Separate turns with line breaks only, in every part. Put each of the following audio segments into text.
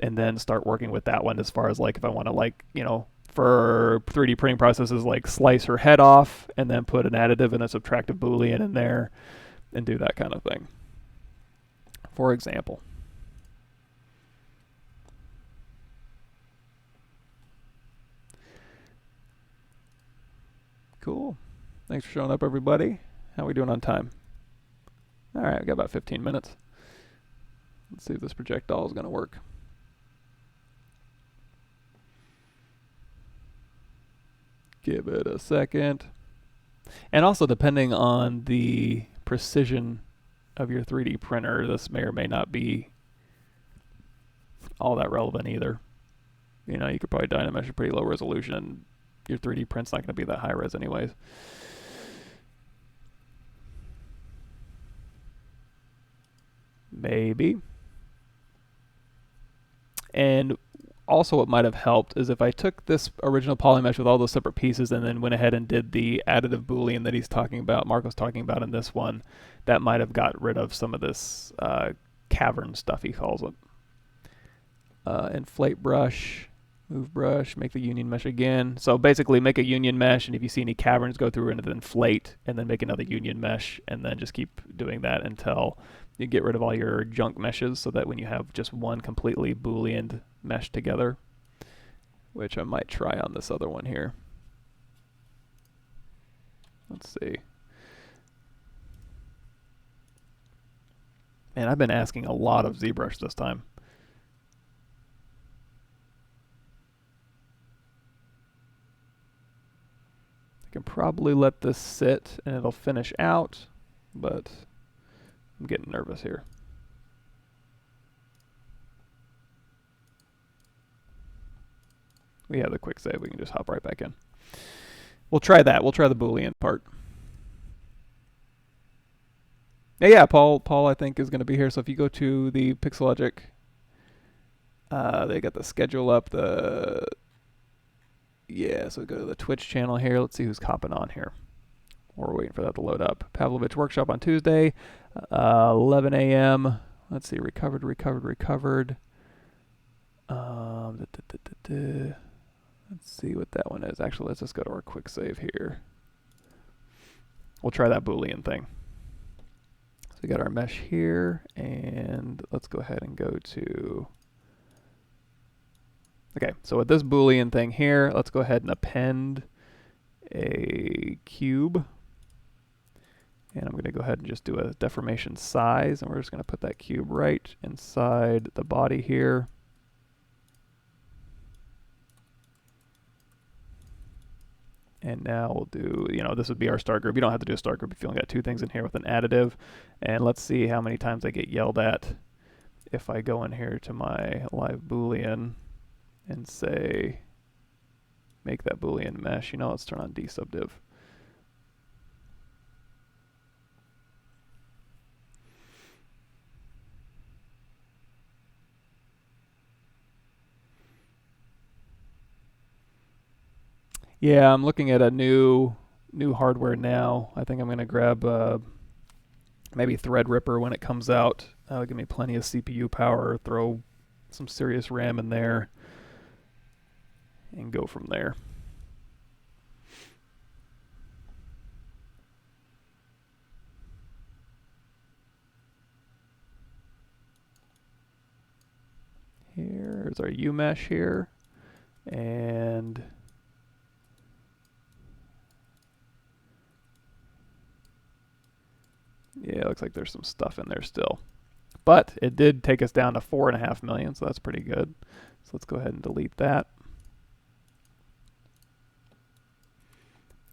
and then start working with that one as far as like if I want to like, for 3D printing processes, like slice her head off and then put an additive and a subtractive Boolean in there and do that kind of thing. For example. Cool. Thanks for showing up, everybody. How are we doing on time? All right, we got about 15 minutes. Let's see if this projectile is going to work. Give it a second. And also, depending on the precision of your 3D printer, this may or may not be all that relevant either. You could probably Dynamesh a pretty low resolution, and your 3D print's not going to be that high res anyways. Maybe. And also what might have helped is if I took this original polymesh with all those separate pieces and then went ahead and did the additive Boolean that he's talking about, Marco's talking about in this one, that might have got rid of some of this cavern stuff, he calls it. Inflate brush, move brush, make the union mesh again. So basically make a union mesh, and if you see any caverns, go through and then inflate, and then make another union mesh, and then just keep doing that until you get rid of all your junk meshes, so that when you have just one completely Boolean mesh together, which I might try on this other one here. Let's see. Man, I've been asking a lot of ZBrush this time. I can probably let this sit and it'll finish out, but I'm getting nervous here. We have the quick save. We can just hop right back in. We'll try that. We'll try the Boolean part. Yeah, Paul I think is going to be here. So if you go to the Pixelogic, they got the schedule up. So go to the Twitch channel here. Let's see who's hopping on here. We're waiting for that to load up. Pavlovich workshop on Tuesday, 11 a.m. Let's see, recovered. Let's see what that one is. Actually, let's just go to our quick save here. We'll try that Boolean thing. So we got our mesh here, and let's go ahead and go to... Okay, so with this Boolean thing here, let's go ahead and append a cube. And I'm going to go ahead and just do a deformation size, and we're just going to put that cube right inside the body here. And now we'll do, this would be our start group. You don't have to do a start group if you only got two things in here with an additive. And let's see how many times I get yelled at if I go in here to my live Boolean and say, make that Boolean mesh. Let's turn on desubdiv. Yeah, I'm looking at a new hardware now. I think I'm going to grab maybe Threadripper when it comes out. That'll give me plenty of CPU power, throw some serious RAM in there, and go from there. Here's our UMesh here, and yeah, it looks like there's some stuff in there still. But it did take us down to 4.5 million, so that's pretty good. So let's go ahead and delete that.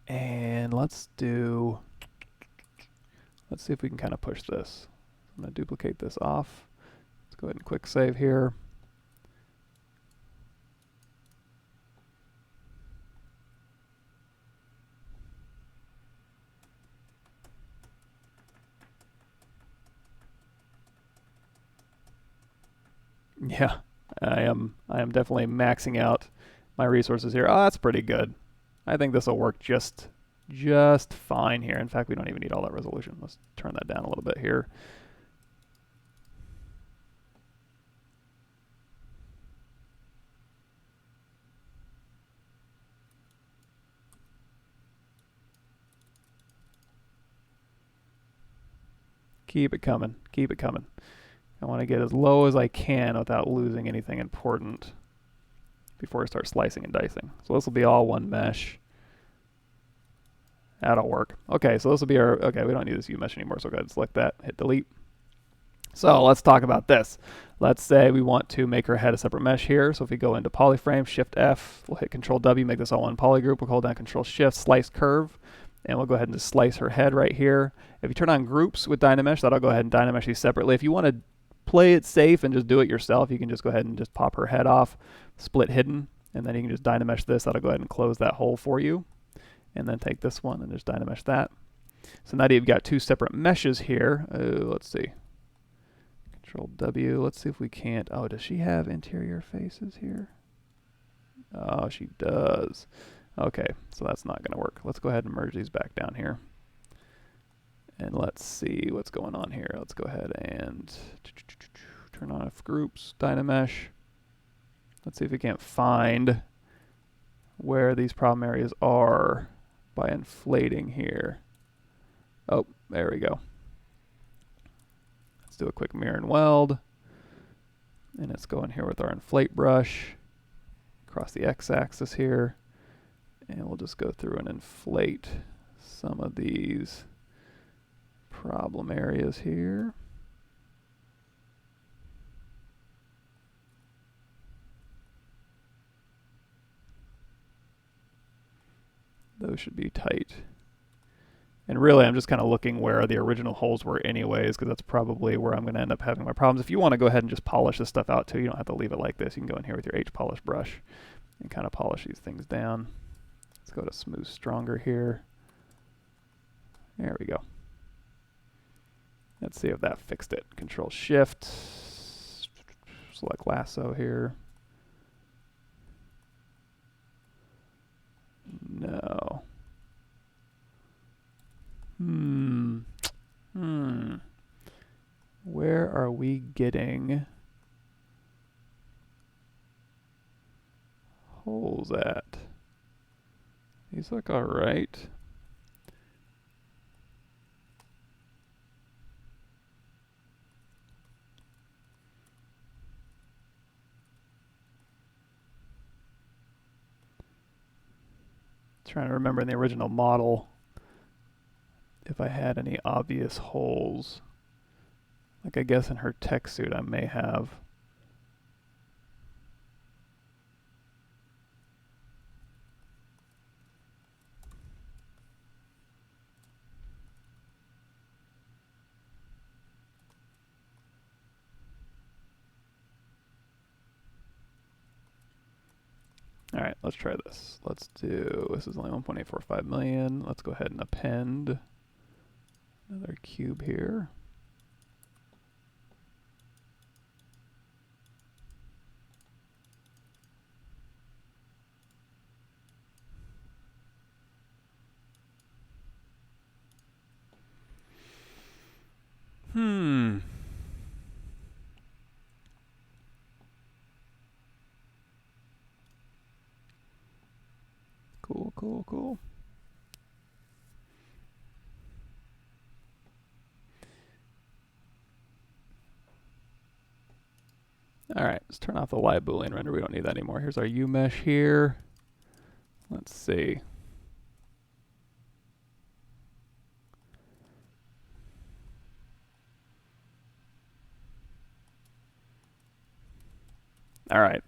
And let's see if we can kind of push this. I'm going to duplicate this off. Let's go ahead and quick save here. Yeah, I am definitely maxing out my resources here. Oh, that's pretty good. I think this will work just fine here. In fact, we don't even need all that resolution. Let's turn that down a little bit here. Keep it coming. Keep it coming. I want to get as low as I can without losing anything important before I start slicing and dicing. So this will be all one mesh. That'll work. Okay, so this will be our, okay, we don't need this U mesh anymore, so go ahead and select that, hit delete. So let's talk about this. Let's say we want to make our head a separate mesh here. So if we go into polyframe, Shift F, we'll hit Control W, make this all one poly group. We'll hold down Control Shift, slice curve, and we'll go ahead and just slice her head right here. If you turn on groups with Dynamesh, that'll go ahead and Dynamesh these separately. If you want to play it safe and just do it yourself, you can just go ahead and just pop her head off, split hidden, and then you can just Dynamesh this. That'll go ahead and close that hole for you. And then take this one and just Dynamesh that. So now you've got two separate meshes here. Let's see. Control W. Let's see if we can't. Oh, does she have interior faces here? Oh, she does. Okay, so that's not going to work. Let's go ahead and merge these back down here. And let's see what's going on here. Let's go ahead and turn on groups, Dynamesh. Let's see if we can't find where these problem areas are by inflating here. Oh, there we go. Let's do a quick mirror and weld. And let's go in here with our inflate brush across the x-axis here. And we'll just go through and inflate some of these problem areas here. Those should be tight. And really, I'm just kind of looking where the original holes were anyways, because that's probably where I'm going to end up having my problems. If you want to go ahead and just polish this stuff out too, you don't have to leave it like this. You can go in here with your H-polish brush and kind of polish these things down. Let's go to smooth stronger here. There we go. Let's see if that fixed it. Control Shift, select lasso here. No. Where are we getting holes at? These look all right. Trying to remember in the original model if I had any obvious holes. Like I guess in her tech suit I may have. All right, let's try this. Let's do, this is only 1.845 million. Let's go ahead and append another cube here. Cool. All right, let's turn off the live Boolean render. We don't need that anymore. Here's our U mesh here. Let's see. All right,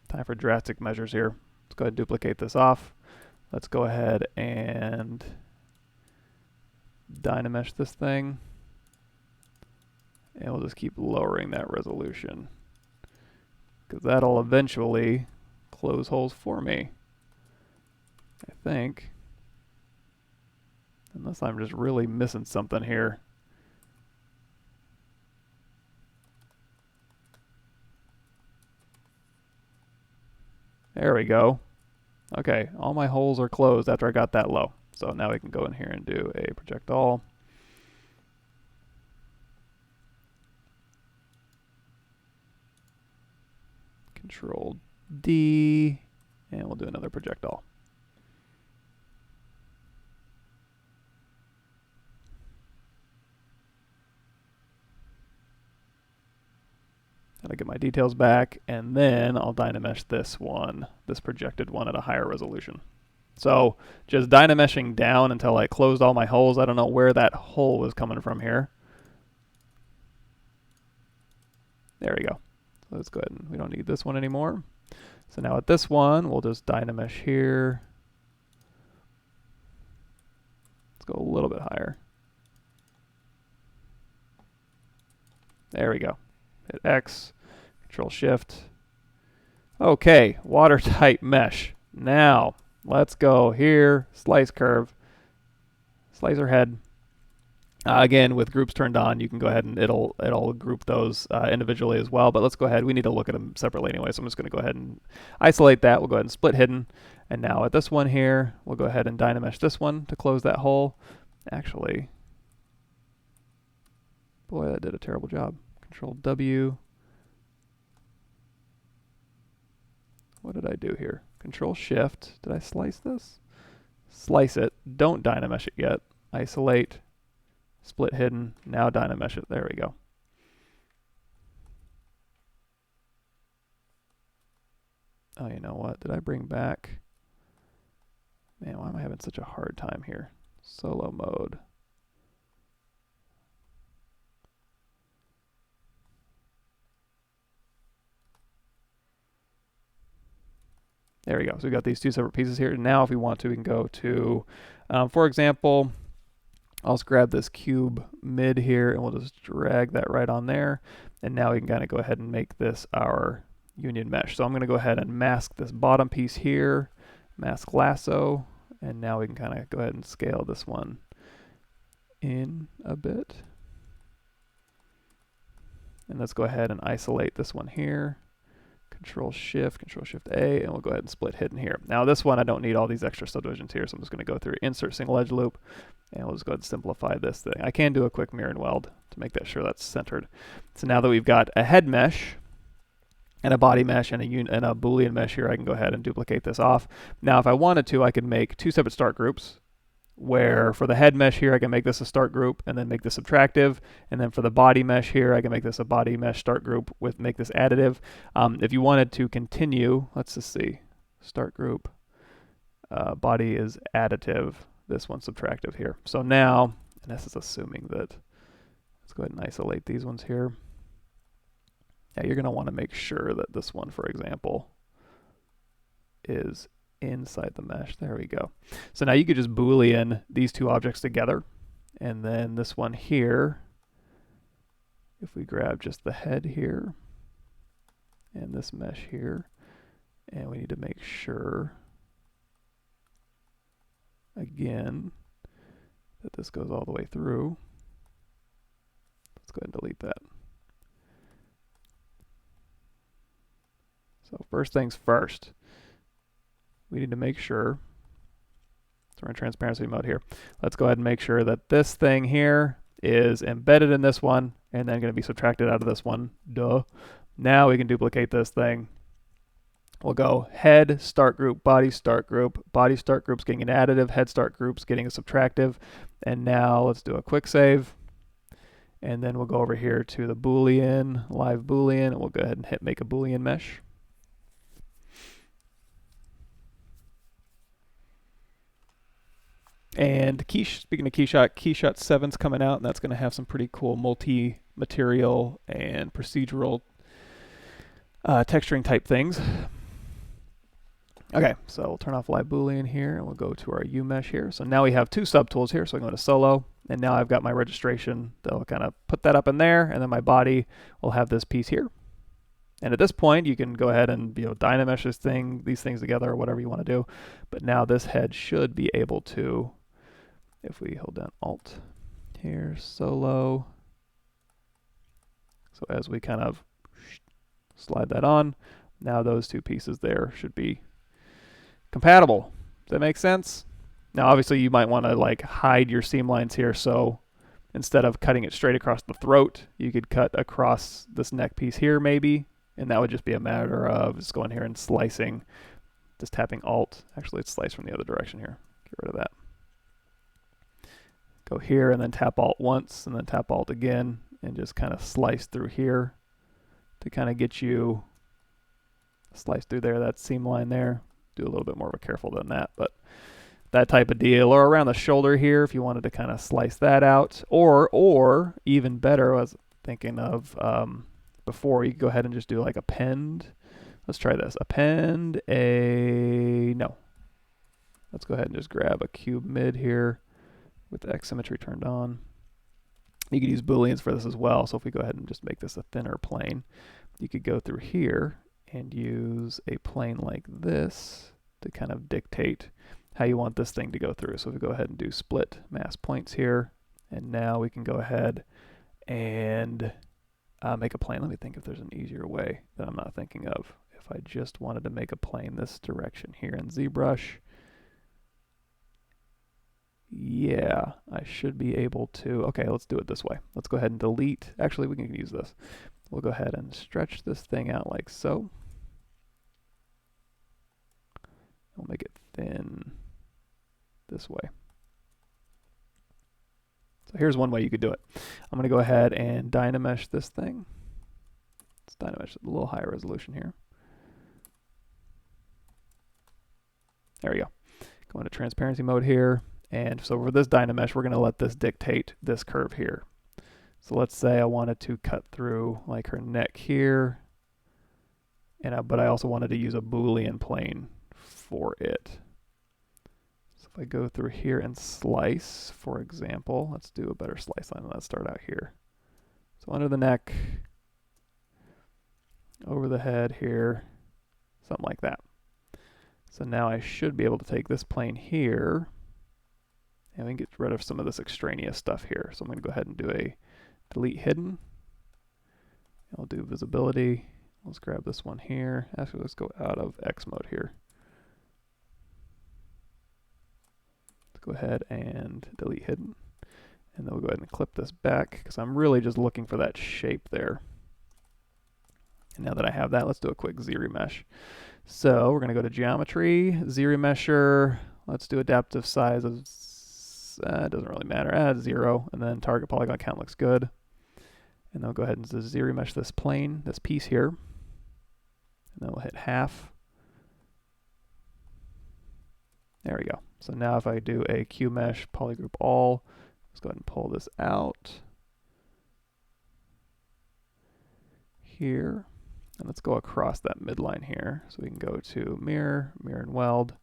time for drastic measures here. Let's go ahead and duplicate this off. Let's go ahead and Dynamesh this thing. And we'll just keep lowering that resolution, because that'll eventually close holes for me, I think. Unless I'm just really missing something here. There we go. Okay, all my holes are closed after I got that low. So now we can go in here and do a project all. Control D, and we'll do another project all. my details back, and then I'll Dynamesh this one, this projected one at a higher resolution. So just Dynameshing down until I closed all my holes. I don't know where that hole was coming from here. There we go. So let's go ahead and we don't need this one anymore. So now at this one, we'll just Dynamesh here. Let's go a little bit higher. There we go. Hit X, Control Shift. Okay, watertight mesh. Now, let's go here, slice curve, slicer head. Again, with groups turned on, you can go ahead and it'll group those individually as well. But let's go ahead. We need to look at them separately anyway, so I'm just going to go ahead and isolate that. We'll go ahead and split hidden. And now at this one here, we'll go ahead and Dynamesh this one to close that hole. Actually, boy, that did a terrible job. Control W. What did I do here? Control Shift. Did I slice this? Slice it. Don't Dynamesh it yet. Isolate. Split hidden. Now Dynamesh it. There we go. Oh, you know what? Did I bring back? Man, why am I having such a hard time here? Solo mode. There we go. So we got these two separate pieces here. Now if we want to, we can go to, for example, I'll just grab this cube mid here and we'll just drag that right on there. And now we can kind of go ahead and make this our union mesh. So I'm going to go ahead and mask this bottom piece here, mask lasso, and now we can kind of go ahead and scale this one in a bit. And let's go ahead and isolate this one here. Control Shift A, and we'll go ahead and split hidden here. Now this one, I don't need all these extra subdivisions here, so I'm just going to go through Insert Single Edge Loop, and we'll just go ahead and simplify this thing. I can do a quick mirror and weld to make that sure that's centered. So now that we've got a head mesh, and a body mesh, and a Boolean mesh here, I can go ahead and duplicate this off. Now if I wanted to, I could make two separate start groups, where for the head mesh here, I can make this a start group and then make this subtractive. And then for the body mesh here, I can make this a body mesh start group with make this additive. If you wanted to continue, let's just see, start group, body is additive, this one's subtractive here. So now, and this is assuming that, let's go ahead and isolate these ones here. Yeah, you're going to want to make sure that this one, for example, is inside the mesh. There we go. So now you could just Boolean these two objects together. And then this one here, if we grab just the head here and this mesh here, and we need to make sure, again, that this goes all the way through. Let's go ahead and delete that. So first things first, we need to make sure, so we're in transparency mode here. Let's go ahead and make sure that this thing here is embedded in this one and then going to be subtracted out of this one. Duh. Now we can duplicate this thing. We'll go head, start group, body start group's getting an additive, head start group's getting a subtractive. And now let's do a quick save. And then we'll go over here to the Boolean, live Boolean, and we'll go ahead and hit make a Boolean mesh. And speaking of Keyshot 7's coming out, and that's going to have some pretty cool multi-material and procedural texturing type things. Okay, so we'll turn off live Boolean here, and we'll go to our U-mesh here. So now we have two subtools here, so I can go to solo, and now I've got my registration. That'll kind of put that up in there, and then my body will have this piece here. And at this point, you can go ahead and Dynamesh these things together, or whatever you want to do. But now this head should be able to, if we hold down Alt here, solo. So as we kind of slide that on, now those two pieces there should be compatible. Does that make sense? Now obviously you might want to like hide your seam lines here, so instead of cutting it straight across the throat, you could cut across this neck piece here maybe, and that would just be a matter of just going here and slicing, just tapping Alt. Actually, let's slice from the other direction here. Get rid of that. Go here and then tap Alt once and then tap Alt again and just kind of slice through here to kind of get you slice through there, that seam line there. Do a little bit more of a careful than that, but that type of deal. Or around the shoulder here, if you wanted to kind of slice that out. Or even better, I was thinking of before, you could go ahead and just do like append. Let's try this. Append a, no. Let's go ahead and just grab a cube mid here with the X symmetry turned on. You could use Booleans for this as well. So if we go ahead and just make this a thinner plane, you could go through here and use a plane like this to kind of dictate how you want this thing to go through. So if we go ahead and do split mass points here, and now we can go ahead and make a plane. Let me think if there's an easier way that I'm not thinking of. If I just wanted to make a plane this direction here in ZBrush, yeah, I should be able to. Okay, let's do it this way. Let's go ahead and delete. Actually, we can use this. We'll go ahead and stretch this thing out like so. We'll make it thin this way. So here's one way you could do it. I'm going to go ahead and Dynamesh this thing. Let's Dynamesh a little higher resolution here. There we go. Go into transparency mode here. And so for this Dynamesh, we're going to let this dictate this curve here. So let's say I wanted to cut through like her neck here, and but I also wanted to use a Boolean plane for it. So if I go through here and slice, for example, let's do a better slice line. Let's start out here. So under the neck, over the head here, something like that. So now I should be able to take this plane here, and we can get rid of some of this extraneous stuff here. So I'm going to go ahead and do a delete hidden. I'll do visibility. Let's grab this one here. Actually, let's go out of X mode here. Let's go ahead and delete hidden. And then we'll go ahead and clip this back because I'm really just looking for that shape there. And now that I have that, let's do a quick ZRemesh. So we're going to go to geometry, ZRemesher. Let's do adaptive size of it doesn't really matter. Add 0, and then target polygon count looks good. And then we'll go ahead and ZRemesh this plane, this piece here. And then we'll hit half. There we go. So now if I do a QMesh polygroup all, let's go ahead and pull this out here. And let's go across that midline here. So we can go to mirror, mirror and weld,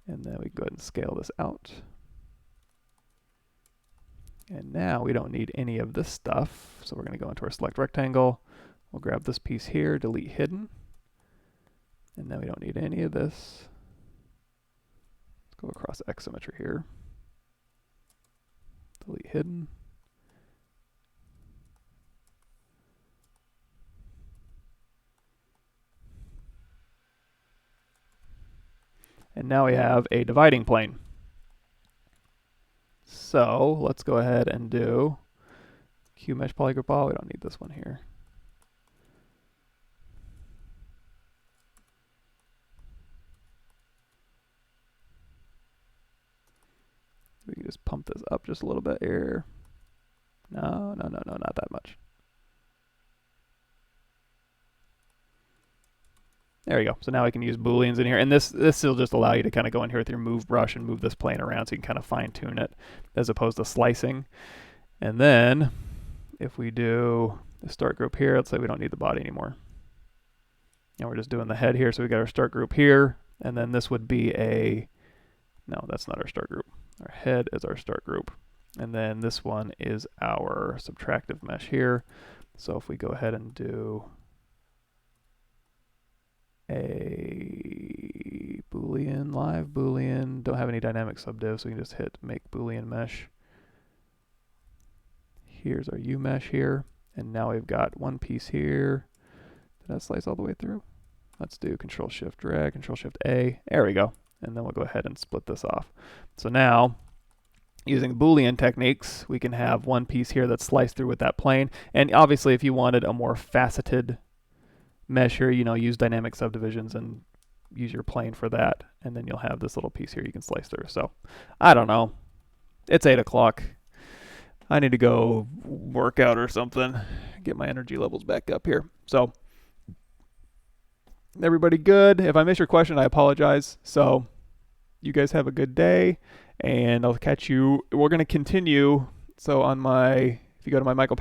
and then we can go ahead and scale this out. And now we don't need any of this stuff, so we're going to go into our select rectangle. We'll grab this piece here, delete hidden, and now we don't need any of this. Let's go across X symmetry here, delete hidden. And now we have a dividing plane. So let's go ahead and do QMesh polygroup all. We don't need this one here. We can just pump this up just a little bit here. No, not that much. There we go. So now we can use Booleans in here. And this will just allow you to kind of go in here with your move brush and move this plane around so you can kind of fine tune it as opposed to slicing. And then if we do the start group here, let's say we don't need the body anymore. And we're just doing the head here. So we got our start group here. And then this would be a, no, that's not our start group. Our head is our start group. And then this one is our subtractive mesh here. So if we go ahead and do a Boolean, live Boolean, don't have any dynamic subdiv, so we can just hit make Boolean mesh. Here's our U mesh here, and now we've got one piece here. Did I slice all the way through? Let's do Control Shift drag, Control Shift A. There we go. And then we'll go ahead and split this off. So now, using Boolean techniques, we can have one piece here that's sliced through with that plane. And obviously, if you wanted a more faceted mesh here, you know, use dynamic subdivisions and use your plane for that, and then you'll have this little piece here you can slice through. So I don't know, it's 8 o'clock. I need to go work out or something, get my energy levels back up here. So Everybody good? If I missed your question, I apologize. So you guys have a good day, and I'll catch you. We're going to continue. So if you go to my Michael